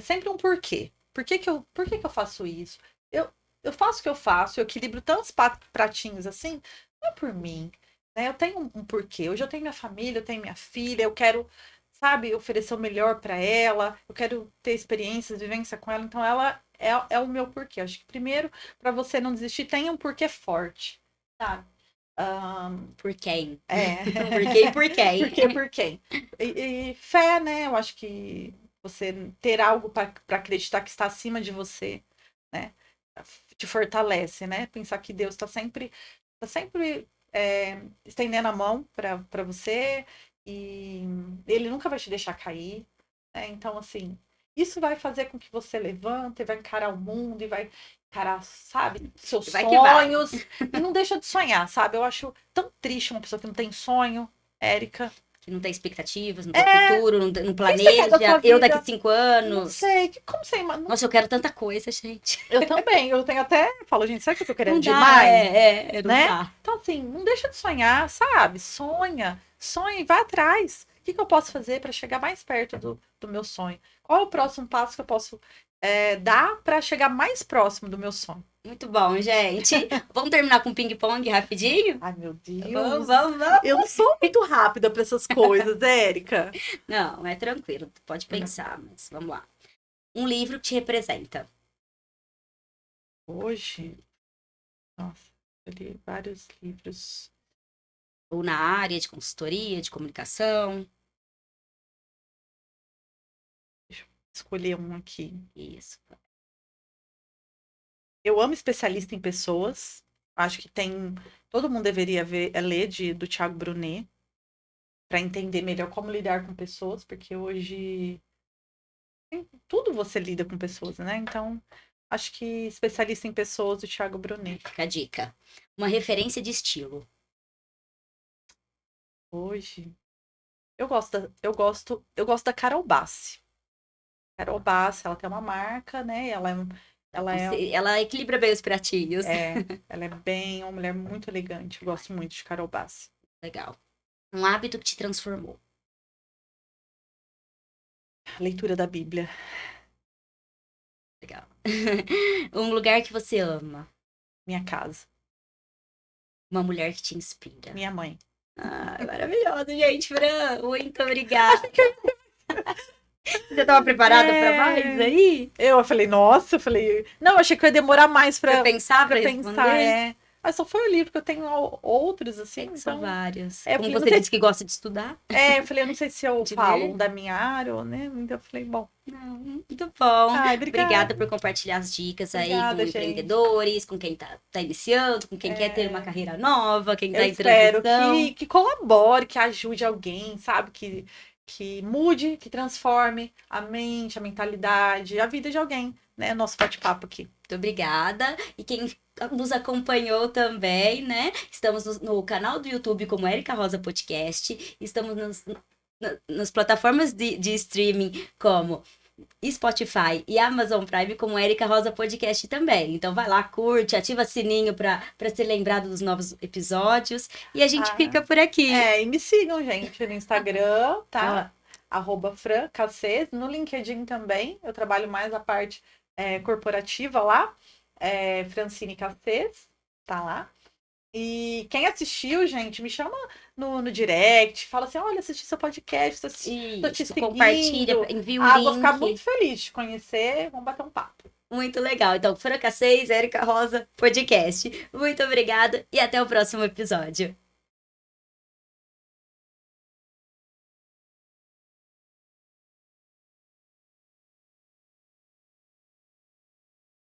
Speaker 2: sempre um porquê. Por que que eu faço isso? Eu faço o que eu faço, eu equilibro tantos pratinhos assim, não é por mim, né? Eu tenho um porquê. Hoje eu tenho minha família, eu tenho minha filha, eu quero, sabe, oferecer o melhor para ela, eu quero ter experiências, vivência com ela, então ela é o meu porquê. Acho que primeiro, para você não desistir, tenha um porquê forte, sabe?
Speaker 1: Por quem?
Speaker 2: Por
Speaker 1: quê e por quem?
Speaker 2: Por quem? E fé, né? Eu acho que você ter algo para acreditar que está acima de você, né? Te fortalece, né? Pensar que Deus está sempre estendendo a mão para você e Ele nunca vai te deixar cair, né? Então, assim, isso vai fazer com que você levante, vai encarar o mundo e vai encarar, sabe, seus sonhos. E não deixa de sonhar, sabe? Eu acho tão triste uma pessoa que não tem sonho, Érica.
Speaker 1: Que não tem expectativas, não tem futuro, não planeja. Eu daqui 5 anos.
Speaker 2: Não sei. Como você imagina?
Speaker 1: Nossa, eu quero tanta coisa, gente.
Speaker 2: Eu também. Eu tenho até. Falo, gente, sabe o que eu tô querendo
Speaker 1: Não dá,
Speaker 2: demais?
Speaker 1: não
Speaker 2: né?
Speaker 1: dá.
Speaker 2: Então, assim, não deixa de sonhar, sabe? Sonha e vai atrás. O que eu posso fazer para chegar mais perto do meu sonho? Qual é o próximo passo que eu posso dar para chegar mais próximo do meu sonho?
Speaker 1: Muito bom, gente. Vamos terminar com ping-pong rapidinho?
Speaker 2: Ai, meu Deus.
Speaker 1: Vamos.
Speaker 2: Eu não sou muito rápida para essas coisas, Érica.
Speaker 1: Não, é tranquilo. Pode pensar, mas vamos lá. Um livro que te representa.
Speaker 2: Hoje, Nossa, eu li vários livros.
Speaker 1: Ou na área de consultoria, de comunicação.
Speaker 2: Deixa eu escolher um aqui.
Speaker 1: Isso.
Speaker 2: Eu amo Especialista em Pessoas. Acho que todo mundo deveria ler do Thiago Brunet para entender melhor como lidar com pessoas, porque hoje tudo você lida com pessoas, né? Então, acho que Especialista em Pessoas do Thiago Brunet.
Speaker 1: Fica a dica. Uma referência de estilo.
Speaker 2: Hoje, eu gosto da Carol Bassi. Carol Bassi, ela tem uma marca, né?
Speaker 1: Ela equilibra bem os pratinhos.
Speaker 2: Ela é uma mulher muito elegante. Eu gosto muito de Carol Bassi.
Speaker 1: Legal. Um hábito que te transformou.
Speaker 2: A leitura da Bíblia.
Speaker 1: Legal. Um lugar que você ama.
Speaker 2: Minha casa.
Speaker 1: Uma mulher que te inspira.
Speaker 2: Minha mãe.
Speaker 1: Ah, maravilhoso, gente. Fran, muito obrigada. Você estava preparada para mais aí?
Speaker 2: Eu falei, nossa, não, eu achei que eu ia demorar mais
Speaker 1: Pra pensar, pra
Speaker 2: pensar,
Speaker 1: responder?
Speaker 2: Mas só foi o livro, que eu tenho outros, assim.
Speaker 1: Tem, são
Speaker 2: Então,
Speaker 1: vários.
Speaker 2: eu
Speaker 1: Como
Speaker 2: falei,
Speaker 1: você disse que gosta de estudar.
Speaker 2: eu falei, eu não sei se eu
Speaker 1: De
Speaker 2: falo
Speaker 1: ler.
Speaker 2: da minha área, né? Então eu falei, bom.
Speaker 1: Não, muito bom.
Speaker 2: Ai,
Speaker 1: Obrigada por compartilhar as dicas aí com
Speaker 2: Obrigada, gente.
Speaker 1: empreendedores, com quem tá iniciando, com quem quer ter uma carreira nova, quem tá
Speaker 2: Eu
Speaker 1: em
Speaker 2: espero
Speaker 1: transição.
Speaker 2: que colabore, que ajude alguém, sabe? Que mude, que transforme a mente, a mentalidade, a vida de alguém, né? Nosso bate-papo aqui.
Speaker 1: Muito obrigada. E quem nos acompanhou também, né? Estamos no canal do YouTube como Érica Rosa Podcast. Estamos nas plataformas de streaming como Spotify e Amazon Prime como Érica Rosa Podcast também. Então vai lá, curte, ativa sininho para ser lembrado dos novos episódios. E a gente fica por aqui.
Speaker 2: E me sigam, gente, no Instagram, tá?
Speaker 1: Ah,
Speaker 2: @FranCassez, no LinkedIn também. Eu trabalho mais a parte corporativa lá. Francine Cassez, tá lá. E quem assistiu, gente, me chama no direct, fala assim, olha, assisti seu podcast, tô te seguindo.
Speaker 1: Compartilha, envia o link.
Speaker 2: Vou ficar muito feliz de conhecer, vamos bater um papo.
Speaker 1: Muito legal. Então, Franca 6, Érica Rosa Podcast. Muito obrigada e até o próximo episódio.